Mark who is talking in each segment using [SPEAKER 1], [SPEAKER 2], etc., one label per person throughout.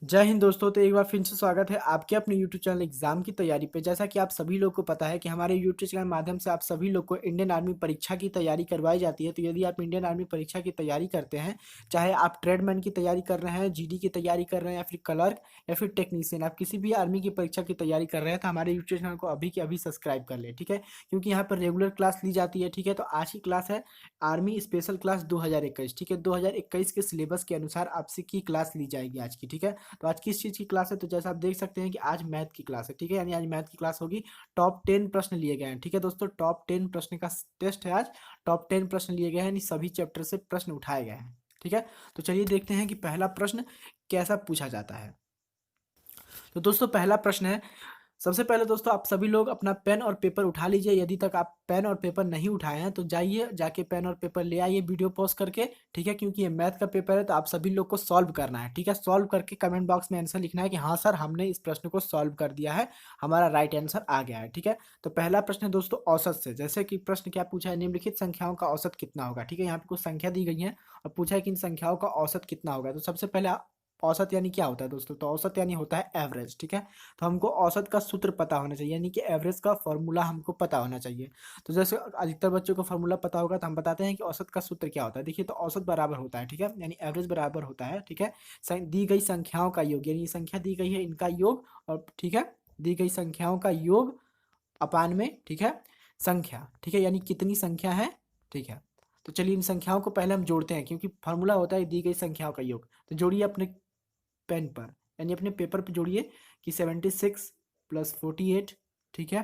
[SPEAKER 1] जय हिंद दोस्तों। तो एक बार फिर से स्वागत है आपके अपने यूट्यूब चैनल एग्जाम की तैयारी पे। जैसा कि आप सभी लोग को पता है कि हमारे यूट्यूब चैनल के माध्यम से आप सभी लोग को इंडियन आर्मी परीक्षा की तैयारी करवाई जाती है। तो यदि आप इंडियन आर्मी परीक्षा की तैयारी करते हैं, चाहे आप ट्रेडमैन की तैयारी कर रहे हैं, जीडी की तैयारी कर रहे हैं, या फिर क्लर्क या फिर टेक्नीशियन, आप किसी भी आर्मी की परीक्षा की तैयारी कर रहे हैं, तो हमारे यूट्यूब चैनल को अभी के अभी सब्सक्राइब कर ले, ठीक है। क्योंकि यहाँ पर रेगुलर क्लास ली जाती है, ठीक है। तो आज की क्लास है आर्मी स्पेशल क्लास 2021, ठीक है। 2021 के सिलेबस के अनुसार आपसे की क्लास ली जाएगी आज की, ठीक है। तो आज किस चीज़ की क्लास है, तो जैसा आप देख सकते हैं कि आज मैथ की क्लास है, ठीक है। यानी आज मैथ की क्लास होगी। टॉप 10 प्रश्न लिए गए हैं, ठीक है दोस्तों। टॉप 10 प्रश्न का टेस्ट है आज। टॉप 10 प्रश्न लिए गए हैं, यानी सभी चैप्टर से प्रश्न उठाए गए हैं, ठीक है। तो चलिए देखते हैं कि पहला प्रश्न कैसा पूछा जाता है। तो दोस्तों पहला प्रश्न है, सबसे पहले दोस्तों आप सभी लोग अपना पेन और पेपर उठा लीजिए। यदि तक आप पेन और पेपर नहीं उठाए हैं तो जाइए, जाके पेन और पेपर ले आइए वीडियो पॉज करके, ठीक है। क्योंकि ये मैथ का पेपर है तो आप सभी लोग को सॉल्व करना है, ठीक है। सॉल्व करके कमेंट बॉक्स में आंसर लिखना है कि हाँ सर हमने इस प्रश्न को सॉल्व कर दिया है, हमारा राइट आंसर आ गया है, ठीक है। तो पहला प्रश्न है दोस्तों औसत से। जैसे कि प्रश्न क्या पूछा है, निम्नलिखित संख्याओं का औसत कितना होगा, ठीक है। यहाँ पे कुछ संख्या दी गई है और पूछा है कि इन संख्याओं का औसत कितना होगा। तो सबसे पहले औसत यानी क्या होता है दोस्तों, तो औसत यानी होता है एवरेज, ठीक है। तो हमको औसत का सूत्र पता होना चाहिए, यानी कि एवरेज का फॉर्मूला हमको पता होना चाहिए। तो जैसे अधिकतर बच्चों को फॉर्मूला पता होगा, तो हम बताते हैं कि औसत का सूत्र क्या होता है। देखिए, तो औसत बराबर होता है, ठीक है, यानी एवरेज बराबर होता है, ठीक है, दी गई संख्याओं का योग, यानी संख्या दी गई है इनका योग, और ठीक है, दी गई संख्याओं का योग अपान में, ठीक है, संख्या, ठीक है, यानी कितनी संख्या है, ठीक है। तो चलिए इन संख्याओं को पहले हम जोड़ते हैं, क्योंकि फार्मूला होता है दी गई संख्याओं का योग। तो जोड़िए अपने पेन पर, यानी अपने पेपर पर जोड़िए कि 76 प्लस 48, ठीक है,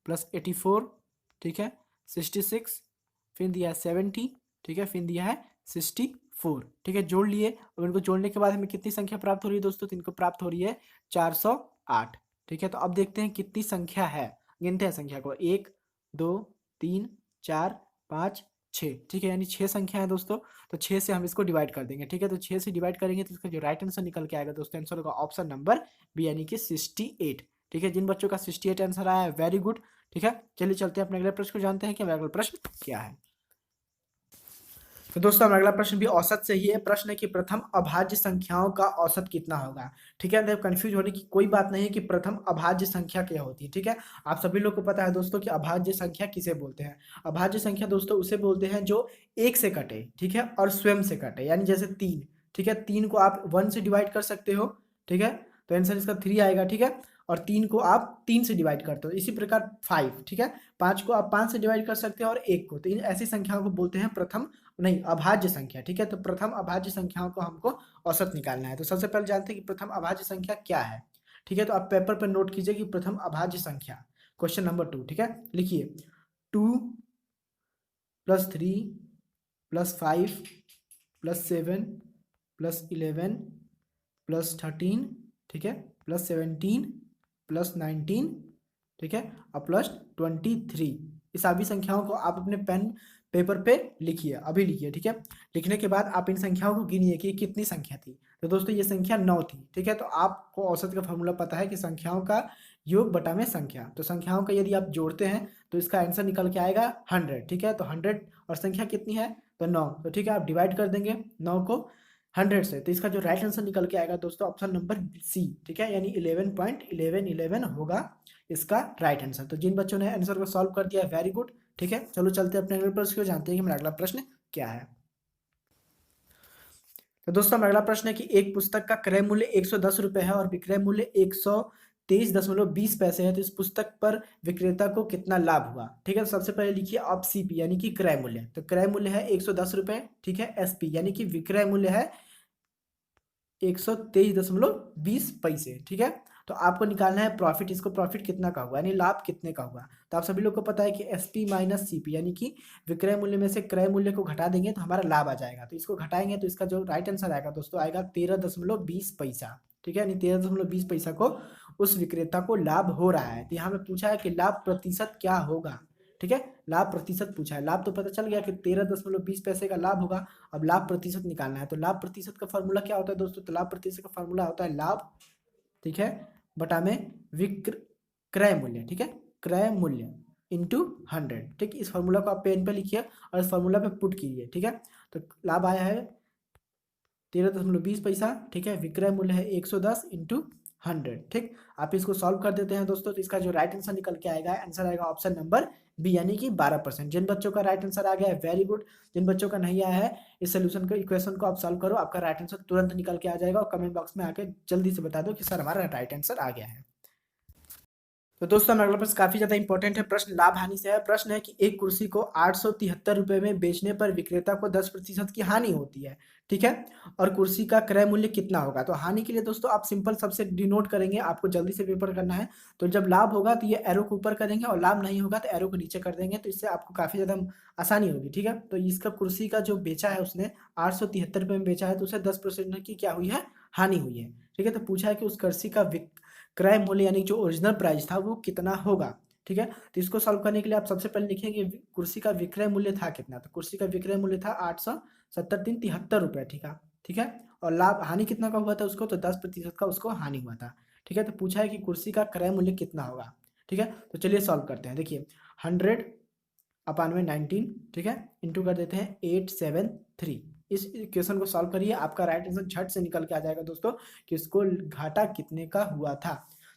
[SPEAKER 1] प्लस 84, ठीक है, 66, फिर दिया है 70, ठीक है, फिर दिया है 64, ठीक है। जोड़ लिए, और इनको जोड़ने के बाद हमें कितनी संख्या प्राप्त हो रही है दोस्तों, तो इनको प्राप्त हो रही है 408, ठीक है। तो अब देखते हैं कितनी संख्या है, गिनते हैं संख्या को, 1 2 3 4 5 6, ठीक है, यानी 6 संख्या है दोस्तों। तो 6 से हम इसको डिवाइड कर देंगे, ठीक है। तो 6 से डिवाइड करेंगे तो इसका जो राइट आंसर निकल के आएगा दोस्तों, आंसर होगा ऑप्शन नंबर बी, यानी कि 68, ठीक है। जिन बच्चों का 68 आंसर आया है, वेरी गुड, ठीक है। चलिए चलते हैं अपने अगले प्रश्न को जानते हैं कि हमारा अगला प्रश्न क्या है। तो दोस्तों हमारा अगला प्रश्न भी औसत से ही है। प्रश्न है कि प्रथम अभाज्य संख्याओं का औसत कितना होगा, ठीक है। देखो कंफ्यूज होने की कोई बात नहीं है कि प्रथम अभाज्य संख्या क्या होती है, ठीक है। आप सभी लोग को पता है दोस्तों कि अभाज्य संख्या किसे बोलते हैं। अभाज्य संख्या दोस्तों उसे बोलते हैं जो एक से कटे, ठीक है, और स्वयं से कटे, यानी जैसे 3, ठीक है, 3 को आप 1 से डिवाइड कर सकते हो, ठीक है, तो आंसर इसका 3 आएगा, ठीक है। और 3 को आप 3 से डिवाइड करते हो, इसी प्रकार 5, ठीक है, 5 को आप 5 से डिवाइड कर सकते हो, और 1 को, तो इन ऐसी संख्याओं को बोलते हैं प्रथम, नहीं, अभाज्य संख्या, ठीक है। तो प्रथम अभाज्य संख्याओं को हमको औसत निकालना है। तो सबसे पहले जानते हैं कि प्रथम अभाज्य संख्या क्या है, ठीक है। तो आप पेपर पर नोट कीजिए कि प्रथम अभाज्य संख्या, क्वेश्चन नंबर 2, ठीक है, लिखिए 2 plus 3 plus 5 plus 7 plus 11 plus 13, ठीक है, प्लस 17 प्लस 19, ठीक है, और प्लस 23। ये सभी संख्याओं को आप अपने पेन पेपर पे लिखिए, अभी लिखिए, ठीक है। लिखने के बाद आप इन संख्याओं को गिनिए कि कितनी संख्या थी। तो दोस्तों ये संख्या 9 थी, ठीक है। तो आपको औसत का फॉर्मूला पता है कि संख्याओं का योग बटा में संख्या, तो संख्याओं का यदि आप जोड़ते हैं तो इसका आंसर निकल के आएगा 100, ठीक है। तो 100 और संख्या कितनी है, तो 9, तो ठीक है, आप डिवाइड कर देंगे 9 को 100 से, तो इसका जो राइट आंसर निकल के आएगा दोस्तों ऑप्शन नंबर सी, ठीक है, यानी 11.1111 होगा इसका राइट आंसर। तो जिन बच्चों ने आंसर को सॉल्व कर दिया, वेरी गुड, ठीक है। चलो चलते हैं अपने अगले प्रश्न को जानते हैं कि हमारा अगला प्रश्न क्या है। तो दोस्तों हमारा अगला प्रश्न है कि एक पुस्तक का क्रय मूल्य 110 रुपये है और विक्रय मूल्य 123.20 पैसे है, तो इस पुस्तक पर विक्रेता को कितना लाभ हुआ, ठीक है। तो सबसे पहले लिखिए आप सीपी, यानी कि क्रय मूल्य। तो क्रय मूल्य है 110 रुपये, ठीक है। एसपी यानी कि विक्रय मूल्य है 123.20 पैसे, ठीक है। तो आपको निकालना है प्रॉफिट, इसको प्रॉफिट कितना का हुआ, यानी लाभ कितने का हुआ। तो आप सभी लोग को पता है कि एसपी माइनस सीपी, यानी कि विक्रय मूल्य में से क्रय मूल्य को घटा देंगे तो हमारा लाभ आ जाएगा। तो इसको घटाएंगे तो इसका जो राइट आंसर आएगा दोस्तों आएगा 13.20 पैसा, ठीक है, यानी 13.20 पैसा को उस विक्रेता को लाभ हो रहा है। तो यहाँ में पूछा है कि लाभ प्रतिशत क्या होगा, ठीक है। लाभ प्रतिशत पूछा है, लाभ तो पता चल गया कि 13.20 पैसे का लाभ होगा। अब लाभ प्रतिशत निकालना है, तो लाभ प्रतिशत का फॉर्मूला क्या होता है दोस्तों, तो लाभ प्रतिशत का फॉर्मूला होता है लाभ, ठीक है, बटा में क्रय मूल्य, ठीक है, क्रय मूल्य इंटू 100, ठीक। इस फॉर्मूला को आप पेन पे लिखिए और इस फॉर्मूला पे पुट कीजिए, ठीक है। तो लाभ आया है 13.20 ठीक है। विक्रय मूल्य है 110 इंटू 100, ठीक। आप इसको सॉल्व कर देते हैं दोस्तों, तो इसका जो राइट आंसर निकल के आएगा, आंसर आएगा ऑप्शन नंबर बी, यानी कि 12%। जिन बच्चों का राइट आंसर आ गया है वेरी गुड, जिन बच्चों का नहीं आया है इस सोल्यूशन को, इक्वेशन को आप सॉल्व करो, आपका राइट आंसर तुरंत निकल के आ जाएगा। और कमेंट बॉक्स में आके जल्दी से बता दो कि सर हमारा राइट आंसर आ गया है। तो दोस्तों हमारा अगला प्रश्न काफी ज्यादा इंपॉर्टेंट है। प्रश्न लाभ हानि से है। प्रश्न है कि एक कुर्सी को 873 रुपए में बेचने पर विक्रेता को 10% की हानि होती है, ठीक है, और कुर्सी का क्रय मूल्य कितना होगा। तो हानि के लिए दोस्तों आप सिंपल सबसे डिनोट करेंगे, आपको जल्दी से पेपर करना है। तो जब लाभ होगा तो ये एरो को ऊपर करेंगे, और लाभ नहीं होगा तो एरो को नीचे कर देंगे, तो इससे आपको काफी ज्यादा आसानी होगी, ठीक है। तो इसका कुर्सी का जो बेचा है उसने 873 रुपए में बेचा है, तो उसे 10% की क्या हुई है, हानि हुई है, ठीक है। तो पूछा है कि उस कुर्सी का क्रय मूल्य यानी जो ओरिजिनल प्राइस था वो कितना होगा, ठीक है। तो इसको सॉल्व करने के लिए आप सबसे पहले लिखेंगे कुर्सी का विक्रय मूल्य था कितना। तो कुर्सी का विक्रय मूल्य था 870 रुपए, ठीक है, ठीक है। और लाभ हानि कितना का हुआ था उसको, तो 10% का उसको हानि हुआ था, ठीक है। तो पूछा है कि कुर्सी का क्रय मूल्य कितना होगा, ठीक है। तो चलिए सॉल्व करते हैं। देखिए 100/19, ठीक है, इंटू कर देते हैं 873। इस इक्वेशन को सॉल्व करिए, आपका राइट आंसर झट से निकल के आ जाएगा दोस्तों कि इसको घाटा कितने का हुआ था।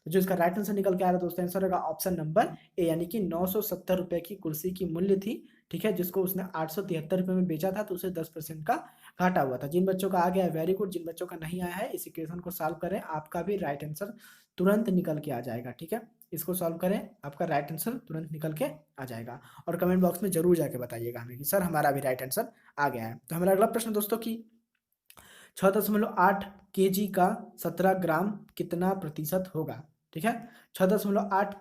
[SPEAKER 1] तो जो इसका राइट आंसर निकल के आ रहा है दोस्तों, आंसर होगा ऑप्शन नंबर ए, यानी कि 970 रुपए की कुर्सी की मूल्य थी, ठीक है, जिसको उसने 873 रुपए में बेचा था, तो उसे 10% का घाटा हुआ था। जिन बच्चों का आ गया है वेरी गुड, जिन बच्चों का नहीं आया है इस इक्वेशन को सॉल्व करें, आपका भी राइट आंसर तुरंत निकल के आ जाएगा, ठीक है। इसको सॉल्व करें, आपका राइट आंसर तुरंत निकल के आ जाएगा। और कमेंट बॉक्स में जरूर जाके बताइएगा हमें कि सर हमारा भी राइट आंसर आ गया है। तो हमारा अगला प्रश्न दोस्तों की 6.8 kg का 17 ग्राम कितना प्रतिशत होगा, ठीक है। 6.8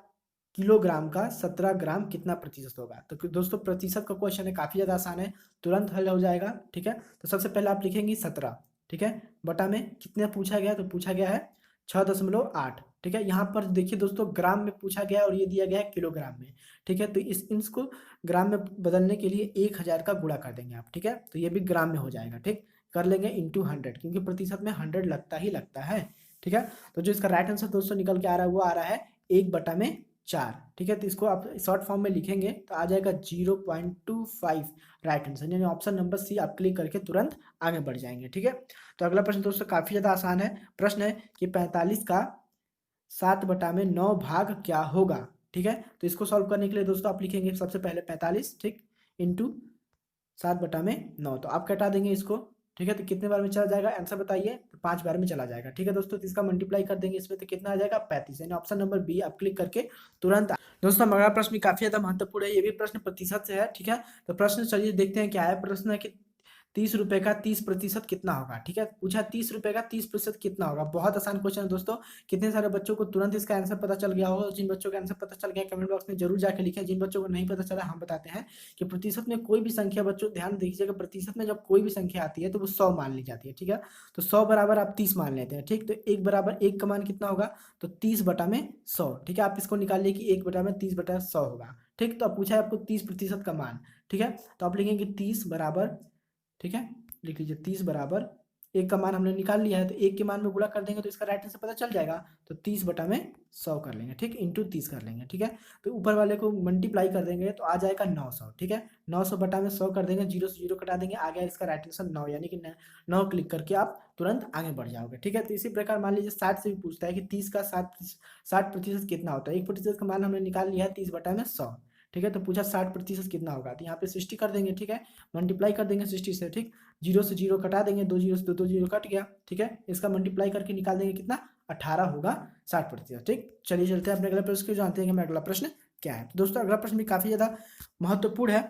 [SPEAKER 1] किलोग्राम का 17 ग्राम कितना प्रतिशत होगा। तो दोस्तों प्रतिशत का क्वेश्चन है, काफी ज्यादा आसान है, तुरंत हल हो जाएगा, ठीक है। तो सबसे पहले आप लिखेंगे 17, ठीक है, बटा में कितने पूछा गया है, तो पूछा गया है 6.8, ठीक है। यहाँ पर देखिए दोस्तों ग्राम में पूछा गया है और ये दिया गया है किलोग्राम में, ठीक है। तो इसको ग्राम में बदलने के लिए 1000 का गुणा कर देंगे आप, ठीक है। तो ये भी ग्राम में हो जाएगा, ठीक, कर लेंगे इंटू 100, क्योंकि प्रतिशत में 100 लगता ही लगता है, ठीक है। तो जो इसका राइट आंसर दोस्तों निकल के आ रहा है वो आ रहा है 1/4, ठीक है। तो इसको आप शॉर्ट फॉर्म में लिखेंगे तो आ जाएगा 0.25 राइट आंसर, यानी ऑप्शन नंबर सी आप क्लिक करके तुरंत आगे बढ़ जाएंगे, ठीक है। तो अगला प्रश्न दोस्तों काफी ज्यादा आसान है। प्रश्न है कि 45 का 7/9 भाग क्या होगा, ठीक है। तो इसको सॉल्व करने के लिए दोस्तों आप लिखेंगे सबसे पहले 45, ठीक, इंटू 7/9, तो आप कटा देंगे इसको, ठीक है। तो कितने बार में चला जाएगा आंसर बताइए, तो 5 बार में चला जाएगा, ठीक है दोस्तों। तो इसका मल्टीप्लाई कर देंगे इसमें, तो कितना आ जाएगा 35, यानी ऑप्शन नंबर बी आप क्लिक करके तुरंत दोस्तों हमारा प्रश्न भी काफी ज्यादा महत्वपूर्ण है, ये भी प्रश्न प्रतिशत से है, ठीक है। तो प्रश्न चलिए देखते हैं क्या है। प्रश्न है कि 30 रुपए का 30% कितना होगा, ठीक है। पूछा 30 रुपए का 30% कितना होगा। बहुत आसान क्वेश्चन है दोस्तों, कितने सारे बच्चों को तुरंत इसका आंसर पता चल गया हो। जिन बच्चों का आंसर पता चल गया कमेंट बॉक्स में जरूर जाके लिखें, जिन बच्चों को नहीं पता चला हम बताते हैं कि प्रतिशत में कोई भी संख्या, बच्चों ध्यान दीजिएगा, प्रतिशत में जब कोई भी संख्या आती है तो वो 100 मान ली जाती है, ठीक है। तो 100 बराबर आप 30 मान लेते हैं, ठीक। तो 1 बराबर 1 का मान कितना होगा, तो 30/100, ठीक है। आप इसको निकालिए कि 1/30/100 होगा, ठीक। तो अब पूछा है आपको 30% का मान, ठीक है। तो आप लिखेंगे 30 बराबर, ठीक है, लिख लीजिए 30 बराबर 1 का मान हमने निकाल लिया है, तो 1 के मान में गुणा कर देंगे तो इसका राइट आंसर पता चल जाएगा। तो 30/100 कर लेंगे, ठीक, इंटू 30 कर लेंगे, ठीक है। तो ऊपर वाले को मल्टीप्लाई कर देंगे तो आ जाएगा 900, ठीक है। 900/100 कर देंगे, 0 से 0 कटा देंगे, आ गया इसका राइट आंसर 9, यानी कि 9 क्लिक करके आप तुरंत आगे बढ़ जाओगे, ठीक है। तो इसी प्रकार मान लीजिए 60 से भी पूछता है कि 30 का 60% कितना होता है। 1% का मान हमने निकाल लिया है 30/100, ठीक है। तो पूछा 60% कितना होगा, तो यहाँ पे 60 कर देंगे, ठीक है, मल्टीप्लाई कर देंगे 60 से, ठीक। 0 से 0 कटा देंगे, 2 0 से 2 0 कट गया, ठीक है। इसका मल्टीप्लाई करके निकाल देंगे कितना, 18 होगा 60%, ठीक। चलिए चलते हैं अपने अगले प्रश्न को, जानते हैं कि हमारा अगला प्रश्न क्या है। तो दोस्तों अगला प्रश्न भी काफी ज्यादा महत्वपूर्ण है।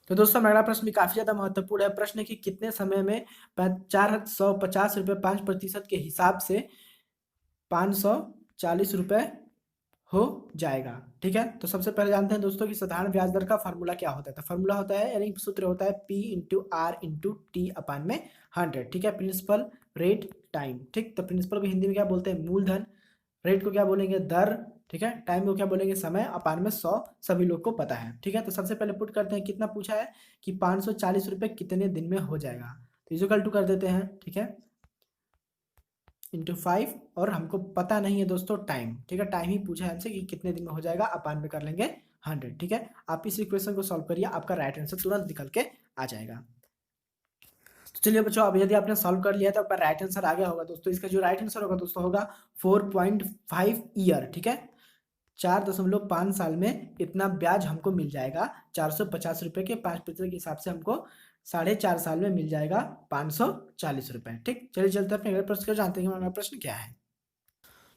[SPEAKER 1] तो दोस्तों हमारा प्रश्न भी काफी ज्यादा महत्वपूर्ण है। प्रश्न है कि कितने समय में 450 रुपये 5% के हिसाब से 540 रुपये हो जाएगा, ठीक है। तो सबसे पहले जानते हैं दोस्तों कि साधारण ब्याज दर का फार्मूला क्या होता है। तो फार्मूला होता है यानी सूत्र होता है P/R/T/100, ठीक है। प्रिंसिपल, रेट, टाइम, ठीक। तो प्रिंसिपल को हिंदी में क्या बोलते हैं, मूलधन। रेट को क्या बोलेंगे, दर, ठीक है। टाइम को क्या बोलेंगे, समय। अपान में 100 सभी लोग को पता है, ठीक है। तो सबसे पहले पुट करते हैं, कितना पूछा है कि 540 रुपये कितने दिन में हो जाएगा। तो इक्वल टू कर देते हैं, ठीक है, इंटू 5, और हमको पता नहीं है दोस्तों टाइम, ठीक है। टाइम ही पूछा है हमसे कि कितने दिन में हो जाएगा, अपान में कर लेंगे 100, ठीक है। आप इस इक्वेशन को सॉल्व करिए, आपका राइट आंसर तुरंत निकल के आ जाएगा। तो चलिए बच्चों, अब यदि आपने सॉल्व कर लिया तो आपका राइट आंसर आ गया होगा दोस्तों। इसका जो राइट आंसर होगा दोस्तों होगा 4.5 ईयर। ठीक है, 4.5 साल में इतना ब्याज हमको मिल जाएगा। 450 रुपये के 5% के हिसाब से हमको 4.5 साल में मिल जाएगा 540 रुपये। ठीक, चलिए चलते हैं अपने अगले प्रश्न को जानते हैं कि हमारा प्रश्न क्या है।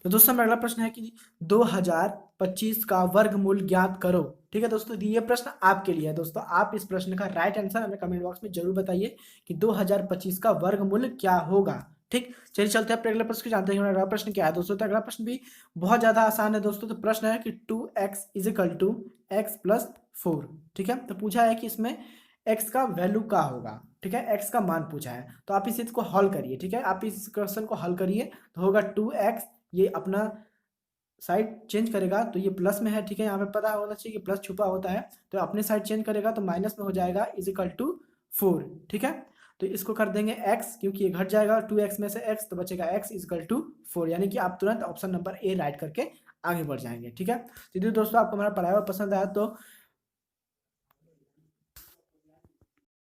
[SPEAKER 1] तो दोस्तों हमारा अगला प्रश्न है कि 2025 का वर्गमूल ज्ञात करो। ठीक है दोस्तों, ये प्रश्न आपके लिए है दोस्तों। आप इस प्रश्न का राइट आंसर हमें कमेंट बॉक्स में जरूर बताइए कि 2025 का वर्गमूल क्या होगा। ठीक, चलिए चलते हैं अपने अगले प्रश्न को जानते हैं कि हमारा अगला प्रश्न क्या है दोस्तों। तो अगला प्रश्न भी बहुत ज्यादा आसान है दोस्तों। तो प्रश्न है कि 2x is equal to x plus 4। ठीक है, तो पूछा है कि इसमें x का वैल्यू क्या होगा। ठीक है, x का मान पूछा है, तो आप इस चीज को हल करिए। ठीक है, आप इस क्वेश्चन को हल करिए तो होगा 2x, ये अपना साइड चेंज करेगा तो ये प्लस में है। ठीक है, यहाँ पे पता होना चाहिए कि प्लस छुपा होता है, तो अपने साइड चेंज करेगा तो माइनस में हो जाएगा इजिकल टू 4। ठीक है, तो इसको कर देंगे x, क्योंकि ये घट जाएगा 2x में से x, तो बचेगा x इजिकल टू 4। यानी कि आप तुरंत ऑप्शन नंबर ए राइट करके आगे बढ़ जाएंगे। ठीक है, तो यदि दोस्तों आपको हमारा पढ़ाया हुआ पसंद आया तो